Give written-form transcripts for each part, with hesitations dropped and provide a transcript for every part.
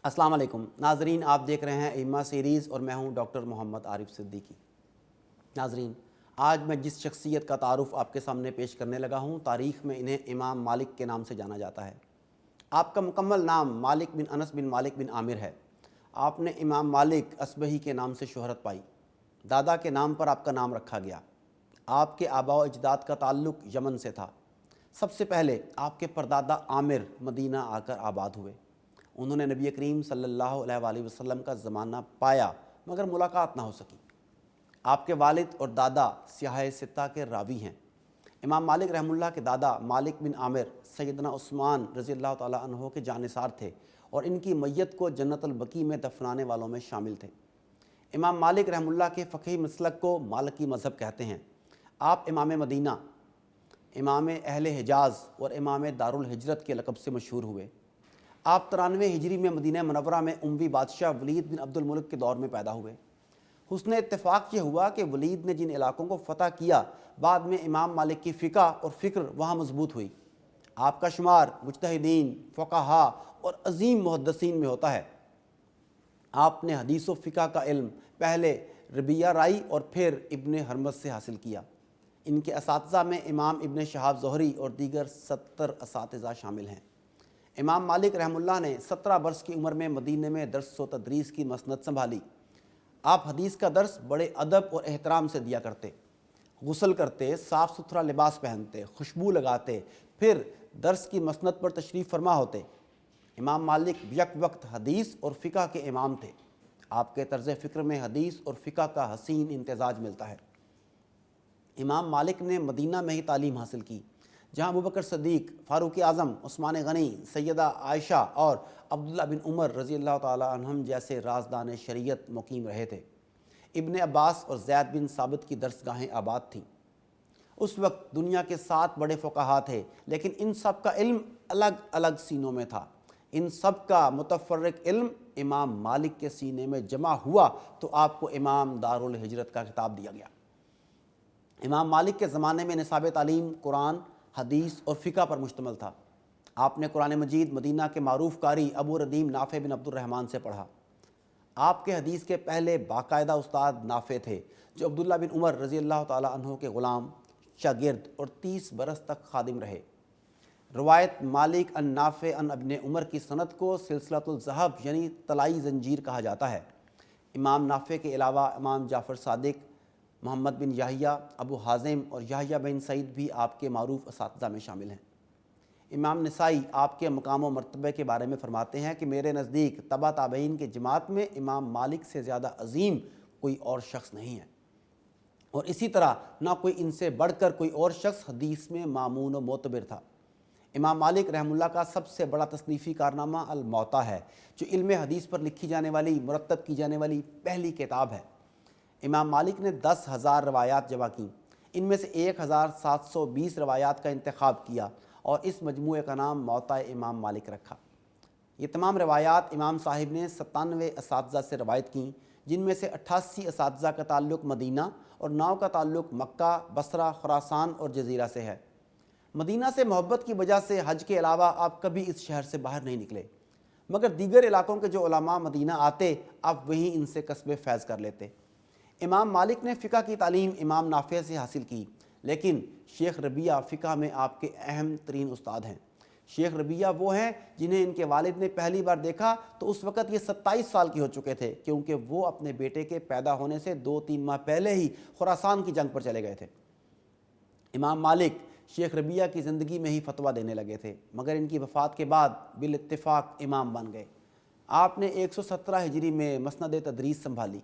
السلام علیکم ناظرین، آپ دیکھ رہے ہیں ائمہ سیریز اور میں ہوں ڈاکٹر محمد عارف صدیقی۔ ناظرین، آج میں جس شخصیت کا تعارف آپ کے سامنے پیش کرنے لگا ہوں، تاریخ میں انہیں امام مالک کے نام سے جانا جاتا ہے۔ آپ کا مکمل نام مالک بن انس بن مالک بن عامر ہے۔ آپ نے امام مالک اصبہی کے نام سے شہرت پائی۔ دادا کے نام پر آپ کا نام رکھا گیا۔ آپ کے آباء و اجداد کا تعلق یمن سے تھا۔ سب سے پہلے آپ کے پردادا عامر مدینہ آ کر آباد ہوئے۔ انہوں نے نبی کریم صلی اللہ علیہ وآلہ وسلم کا زمانہ پایا مگر ملاقات نہ ہو سکی۔ آپ کے والد اور دادا سیاح ستہ کے راوی ہیں۔ امام مالک رحمہ اللہ کے دادا مالک بن عامر سیدنا عثمان رضی اللہ تعالیٰ عنہ کے جانثار تھے اور ان کی میت کو جنت البقیع میں دفنانے والوں میں شامل تھے۔ امام مالک رحمہ اللہ کے فقہی مسلک کو مالکی مذہب کہتے ہیں۔ آپ امام مدینہ، امام اہل حجاز اور امام دارالہجرت کے لقب سے مشہور ہوئے۔ آپ 93 ہجری میں مدینہ منورہ میں اموی بادشاہ ولید بن عبد الملک کے دور میں پیدا ہوئے۔ حسن اتفاق یہ ہوا کہ ولید نے جن علاقوں کو فتح کیا، بعد میں امام مالک کی فقہ اور فکر وہاں مضبوط ہوئی۔ آپ کا شمار مجتہدین، فقہا اور عظیم محدثین میں ہوتا ہے۔ آپ نے حدیث و فقہ کا علم پہلے ربیہ رائی اور پھر ابن حرمز سے حاصل کیا۔ ان کے اساتذہ میں امام ابن شہاب زہری اور دیگر 70 اساتذہ شامل ہیں۔ امام مالک رحمہ اللہ نے 17 برس کی عمر میں مدینہ میں درس و تدریس کی مسند سنبھالی۔ آپ حدیث کا درس بڑے ادب اور احترام سے دیا کرتے، غسل کرتے، صاف ستھرا لباس پہنتے، خوشبو لگاتے، پھر درس کی مسند پر تشریف فرما ہوتے۔ امام مالک یک وقت حدیث اور فقہ کے امام تھے۔ آپ کے طرز فکر میں حدیث اور فقہ کا حسین امتزاج ملتا ہے۔ امام مالک نے مدینہ میں ہی تعلیم حاصل کی، جہاں ابوبکر صدیق، فاروق اعظم، عثمان غنی، سیدہ عائشہ اور عبداللہ بن عمر رضی اللہ تعالیٰ عنہم جیسے رازدان شریعت مقیم رہے تھے۔ ابن عباس اور زید بن ثابت کی درسگاہیں آباد تھیں۔ اس وقت دنیا کے 7 بڑے فقہا تھے، لیکن ان سب کا علم الگ الگ سینوں میں تھا۔ ان سب کا متفرق علم امام مالک کے سینے میں جمع ہوا تو آپ کو امام دارالہجرت کا خطاب دیا گیا۔ امام مالک کے زمانے میں نصاب تعلیم قرآن، حدیث اور فقہ پر مشتمل تھا۔ آپ نے قرآن مجید مدینہ کے معروف قاری ابو ردیم نافع بن عبد الرحمن سے پڑھا۔ آپ کے حدیث کے پہلے باقاعدہ استاد نافع تھے، جو عبداللہ بن عمر رضی اللہ تعالیٰ عنہ کے غلام، شاگرد اور 30 برس تک خادم رہے۔ روایت مالک ان نافع ان ابن عمر کی سند کو سلسلۃ الذہب یعنی طلائی زنجیر کہا جاتا ہے۔ امام نافع کے علاوہ امام جعفر صادق، محمد بن یحییٰ، ابو حازم اور یحییٰ بن سعید بھی آپ کے معروف اساتذہ میں شامل ہیں۔ امام نسائی آپ کے مقام و مرتبے کے بارے میں فرماتے ہیں کہ میرے نزدیک تبع تابعین کے جماعت میں امام مالک سے زیادہ عظیم کوئی اور شخص نہیں ہے، اور اسی طرح نہ کوئی ان سے بڑھ کر کوئی اور شخص حدیث میں مامون و معتبر تھا۔ امام مالک رحمہ اللہ کا سب سے بڑا تصنیفی کارنامہ الموطا ہے، جو علم حدیث پر لکھی جانے والی، مرتب کی جانے والی پہلی کتاب ہے۔ امام مالک نے 10,000 روایات جمع کیں، ان میں سے 1,720 روایات کا انتخاب کیا اور اس مجموعے کا نام موطا امام مالک رکھا۔ یہ تمام روایات امام صاحب نے 97 اساتذہ سے روایت کیں، جن میں سے 88 اساتذہ کا تعلق مدینہ اور 9 کا تعلق مکہ، بصرہ، خراسان اور جزیرہ سے ہے۔ مدینہ سے محبت کی وجہ سے حج کے علاوہ آپ کبھی اس شہر سے باہر نہیں نکلے، مگر دیگر علاقوں کے جو علماء مدینہ آتے، آپ وہیں ان سے کسب فیض کر لیتے۔ امام مالک نے فقہ کی تعلیم امام نافع سے حاصل کی، لیکن شیخ ربیہ فقہ میں آپ کے اہم ترین استاد ہیں۔ شیخ ربیہ وہ ہیں جنہیں ان کے والد نے پہلی بار دیکھا تو اس وقت یہ 27 سال کے ہو چکے تھے، کیونکہ وہ اپنے بیٹے کے پیدا ہونے سے 2-3 ماہ پہلے ہی خراسان کی جنگ پر چلے گئے تھے۔ امام مالک شیخ ربیہ کی زندگی میں ہی فتویٰ دینے لگے تھے، مگر ان کی وفات کے بعد بالاتفاق امام بن گئے۔ آپ نے 117 ہجری میں مسند تدریس سنبھالی۔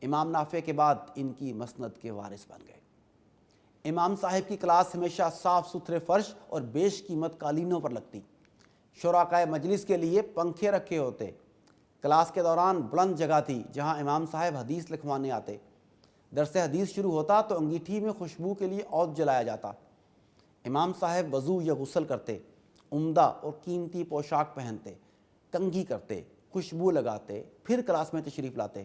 امام نافع کے بعد ان کی مسند کے وارث بن گئے۔ امام صاحب کی کلاس ہمیشہ صاف ستھرے فرش اور بیش قیمت قالینوں پر لگتی۔ شرکائے مجلس کے لیے پنکھے رکھے ہوتے۔ کلاس کے دوران بلند جگہ تھی جہاں امام صاحب حدیث لکھوانے آتے۔ درس حدیث شروع ہوتا تو انگیٹھی میں خوشبو کے لیے عود جلایا جاتا۔ امام صاحب وضو یا غسل کرتے، عمدہ اور قیمتی پوشاک پہنتے، کنگھی کرتے، خوشبو لگاتے، پھر کلاس میں تشریف لاتے۔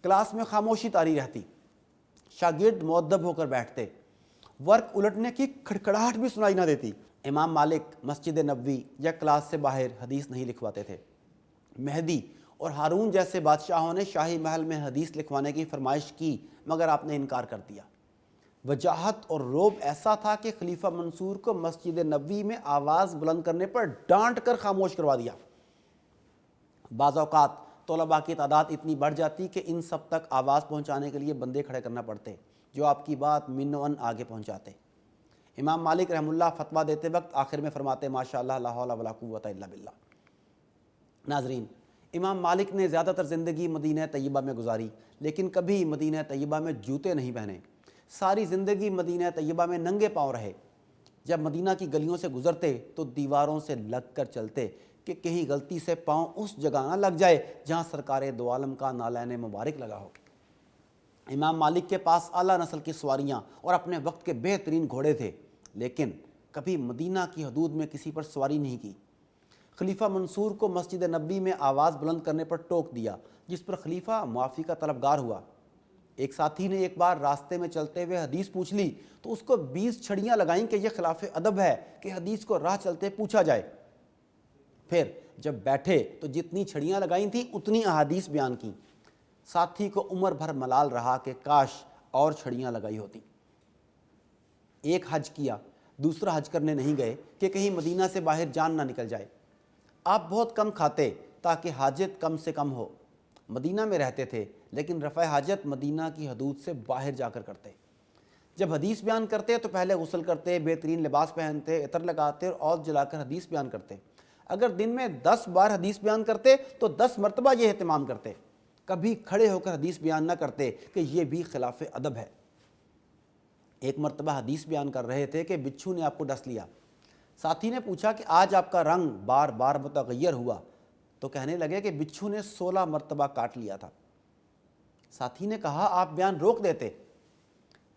کلاس میں خاموشی طاری رہتی، شاگرد مؤدب ہو کر بیٹھتے، ورق الٹنے کی کھڑکھڑاہٹ بھی سنائی نہ دیتی۔ امام مالک مسجد نبوی یا کلاس سے باہر حدیث نہیں لکھواتے تھے، مہدی اور ہارون جیسے بادشاہوں نے شاہی محل میں حدیث لکھوانے کی فرمائش کی، مگر آپ نے انکار کر دیا۔ وجاہت اور رعب ایسا تھا کہ خلیفہ منصور کو مسجد نبوی میں آواز بلند کرنے پر ڈانٹ کر خاموش کروا دیا۔ بعض اوقات طلباء کی تعداد اتنی بڑھ جاتی کہ ان سب تک آواز پہنچانے کے لیے بندے کھڑے کرنا پڑتے جو آپ کی بات منوان آگے پہنچاتے۔ امام مالک رحمہ اللہ فتویٰ دیتے وقت آخر میں فرماتے ماشاءاللہ لا حول ولا قوۃ الا باللہ۔ ناظرین، امام مالک نے زیادہ تر زندگی مدینہ طیبہ میں گزاری، لیکن کبھی مدینہ طیبہ میں جوتے نہیں پہنے۔ ساری زندگی مدینہ طیبہ میں ننگے پاؤں رہے۔ جب مدینہ کی گلیوں سے گزرتے تو دیواروں سے لگ کر چلتے کہ کہیں غلطی سے پاؤں اس جگہ نہ لگ جائے جہاں سرکار دو عالم کا نالین مبارک لگا ہو۔ امام مالک کے پاس اعلیٰ نسل کی سواریاں اور اپنے وقت کے بہترین گھوڑے تھے، لیکن کبھی مدینہ کی حدود میں کسی پر سواری نہیں کی۔ خلیفہ منصور کو مسجد نبوی میں آواز بلند کرنے پر ٹوک دیا، جس پر خلیفہ معافی کا طلبگار ہوا۔ ایک ساتھی نے ایک بار راستے میں چلتے ہوئے حدیث پوچھ لی تو اس کو 20 چھڑیاں لگائیں کہ یہ خلاف ادب ہے کہ حدیث کو راہ چلتے پوچھا جائے۔ پھر جب بیٹھے تو جتنی چھڑیاں لگائیں تھیں اتنی احادیث بیان کیں۔ ساتھی کو عمر بھر ملال رہا کہ کاش اور چھڑیاں لگائی ہوتی۔ ایک حج کیا، دوسرا حج کرنے نہیں گئے کہ کہیں مدینہ سے باہر جان نہ نکل جائے۔ آپ بہت کم کھاتے تاکہ حاجت کم سے کم ہو۔ مدینہ میں رہتے تھے لیکن رفع حاجت مدینہ کی حدود سے باہر جا کر کرتے۔ جب حدیث بیان کرتے تو پہلے غسل کرتے، بہترین لباس پہنتے، عطر لگاتے اور عود جلا کر حدیث بیان کرتے۔ اگر دن میں 10 بار حدیث بیان کرتے تو 10 مرتبہ یہ اہتمام کرتے۔ کبھی کھڑے ہو کر حدیث بیان نہ کرتے کہ یہ بھی خلاف ادب ہے۔ ایک مرتبہ حدیث بیان کر رہے تھے کہ بچھو نے آپ کو ڈس لیا۔ ساتھی نے پوچھا کہ آج آپ کا رنگ بار بار متغیر ہوا، تو کہنے لگے کہ بچھو نے 16 مرتبہ کاٹ لیا تھا۔ ساتھی نے کہا آپ بیان روک دیتے۔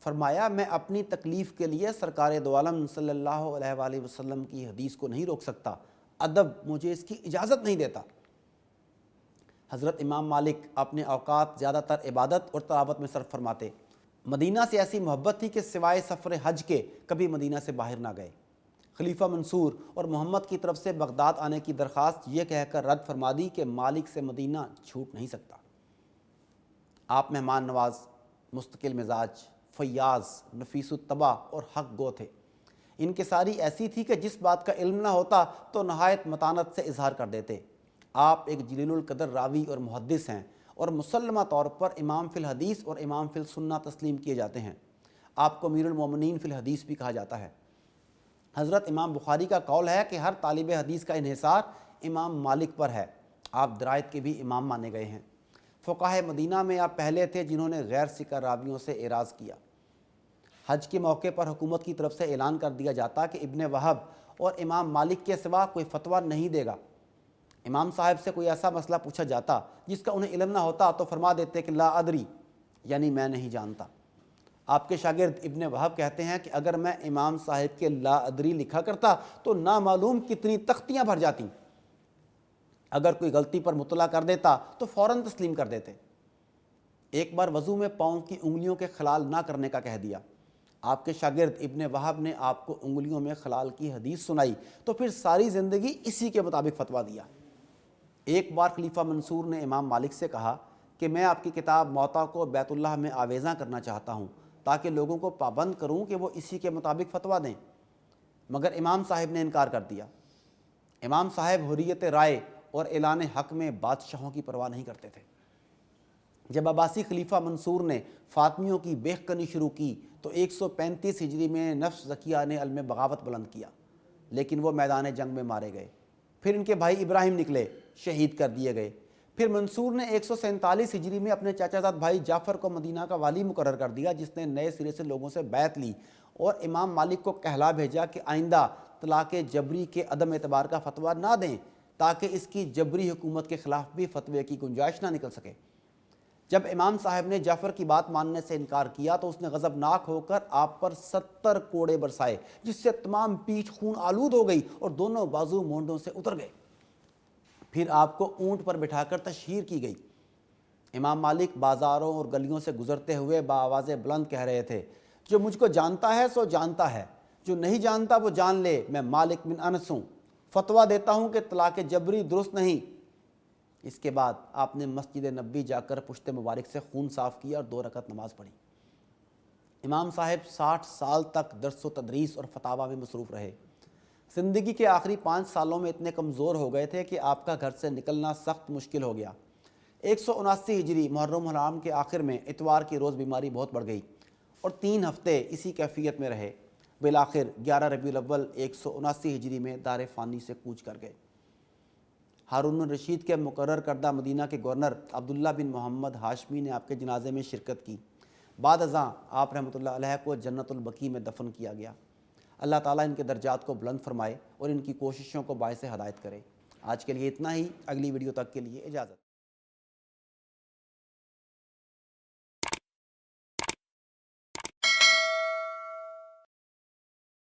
فرمایا میں اپنی تکلیف کے لیے سرکار دو عالم صلی اللہ علیہ وآلہ وسلم کی حدیث کو نہیں روک سکتا، ادب مجھے اس کی اجازت نہیں دیتا۔ حضرت امام مالک اپنے اوقات زیادہ تر عبادت اور تلاوت میں صرف فرماتے۔ مدینہ سے ایسی محبت تھی کہ سوائے سفر حج کے کبھی مدینہ سے باہر نہ گئے۔ خلیفہ منصور اور محمد کی طرف سے بغداد آنے کی درخواست یہ کہہ کر رد فرما دی کہ مالک سے مدینہ چھوٹ نہیں سکتا۔ آپ مہمان نواز، مستقل مزاج، فیاض، نفیس الطبع اور حق گو تھے۔ ان کی ساری ایسی تھی کہ جس بات کا علم نہ ہوتا تو نہایت متانت سے اظہار کر دیتے۔ آپ ایک جلیل القدر راوی اور محدث ہیں اور مسلمہ طور پر امام فی الحدیث اور امام فی السنہ تسلیم کیے جاتے ہیں۔ آپ کو امیر المومنین فی الحدیث بھی کہا جاتا ہے۔ حضرت امام بخاری کا قول ہے کہ ہر طالب حدیث کا انحصار امام مالک پر ہے۔ آپ درایت کے بھی امام مانے گئے ہیں۔ فقہائے مدینہ میں آپ پہلے تھے جنہوں نے غیر ثقہ راویوں سے اعراض کیا۔ حج کے موقع پر حکومت کی طرف سے اعلان کر دیا جاتا کہ ابن وہب اور امام مالک کے سوا کوئی فتویٰ نہیں دے گا۔ امام صاحب سے کوئی ایسا مسئلہ پوچھا جاتا جس کا انہیں علم نہ ہوتا تو فرما دیتے کہ لا ادری، یعنی میں نہیں جانتا۔ آپ کے شاگرد ابن وہب کہتے ہیں کہ اگر میں امام صاحب کے لا ادری لکھا کرتا تو نامعلوم کتنی تختیاں بھر جاتی۔ اگر کوئی غلطی پر مطلع کر دیتا تو فوراً تسلیم کر دیتے۔ ایک بار وضو میں پاؤں کی انگلیوں کے خلال نہ کرنے کا کہہ دیا۔ آپ کے شاگرد ابن وہب نے آپ کو انگلیوں میں خلال کی حدیث سنائی تو پھر ساری زندگی اسی کے مطابق فتویٰ دیا۔ ایک بار خلیفہ منصور نے امام مالک سے کہا کہ میں آپ کی کتاب موطا کو بیت اللہ میں آویزاں کرنا چاہتا ہوں تاکہ لوگوں کو پابند کروں کہ وہ اسی کے مطابق فتویٰ دیں، مگر امام صاحب نے انکار کر دیا۔ امام صاحب حریت رائے اور اعلان حق میں بادشاہوں کی پرواہ نہیں کرتے تھے۔ جب عباسی خلیفہ منصور نے فاطمیوں کی بیخ کنی شروع کی تو 135 ہجری میں نفس زکیہ نے علم بغاوت بلند کیا، لیکن وہ میدان جنگ میں مارے گئے۔ پھر ان کے بھائی ابراہیم نکلے، شہید کر دیے گئے۔ پھر منصور نے 147 ہجری میں اپنے چاچا زاد بھائی جعفر کو مدینہ کا والی مقرر کر دیا، جس نے نئے سرے سے لوگوں سے بیعت لی اور امام مالک کو کہلا بھیجا کہ آئندہ طلاق جبری کے عدم اعتبار کا فتویٰ نہ دیں تاکہ اس کی جبری حکومت کے خلاف بھی فتوے کی گنجائش نہ نکل سکے۔ جب امام صاحب نے جعفر کی بات ماننے سے انکار کیا تو اس نے غضبناک ہو کر آپ پر 70 کوڑے برسائے، جس سے تمام پیٹھ خون آلود ہو گئی اور دونوں بازو مونڈوں سے اتر گئے۔ پھر آپ کو اونٹ پر بٹھا کر تشہیر کی گئی۔ امام مالک بازاروں اور گلیوں سے گزرتے ہوئے بآواز بلند کہہ رہے تھے، جو مجھ کو جانتا ہے سو جانتا ہے، جو نہیں جانتا وہ جان لے، میں مالک بن انس ہوں، فتویٰ دیتا ہوں کہ طلاق جبری درست نہیں۔ اس کے بعد آپ نے مسجد نبوی جا کر پشت مبارک سے خون صاف کیا اور 2 رکعت نماز پڑھی۔ امام صاحب 60 سال تک درس و تدریس اور فتاویٰ میں مصروف رہے۔ زندگی کے آخری 5 سالوں میں اتنے کمزور ہو گئے تھے کہ آپ کا گھر سے نکلنا سخت مشکل ہو گیا۔ 179 ہجری محرم الحرام کے آخر میں اتوار کے روز بیماری بہت بڑھ گئی اور 3 ہفتے اسی کیفیت میں رہے۔ بالآخر 11 ربیع الاول 179 ہجری میں دار فانی سے کوچ کر گئے۔ ہارون الرشید کے مقرر کردہ مدینہ کے گورنر عبداللہ بن محمد ہاشمی نے آپ کے جنازے میں شرکت کی۔ بعد ازاں آپ رحمۃ اللہ علیہ کو جنت البقیع میں دفن کیا گیا۔ اللہ تعالیٰ ان کے درجات کو بلند فرمائے اور ان کی کوششوں کو باعث ہدایت کرے۔ آج کے لیے اتنا ہی، اگلی ویڈیو تک کے لیے اجازت۔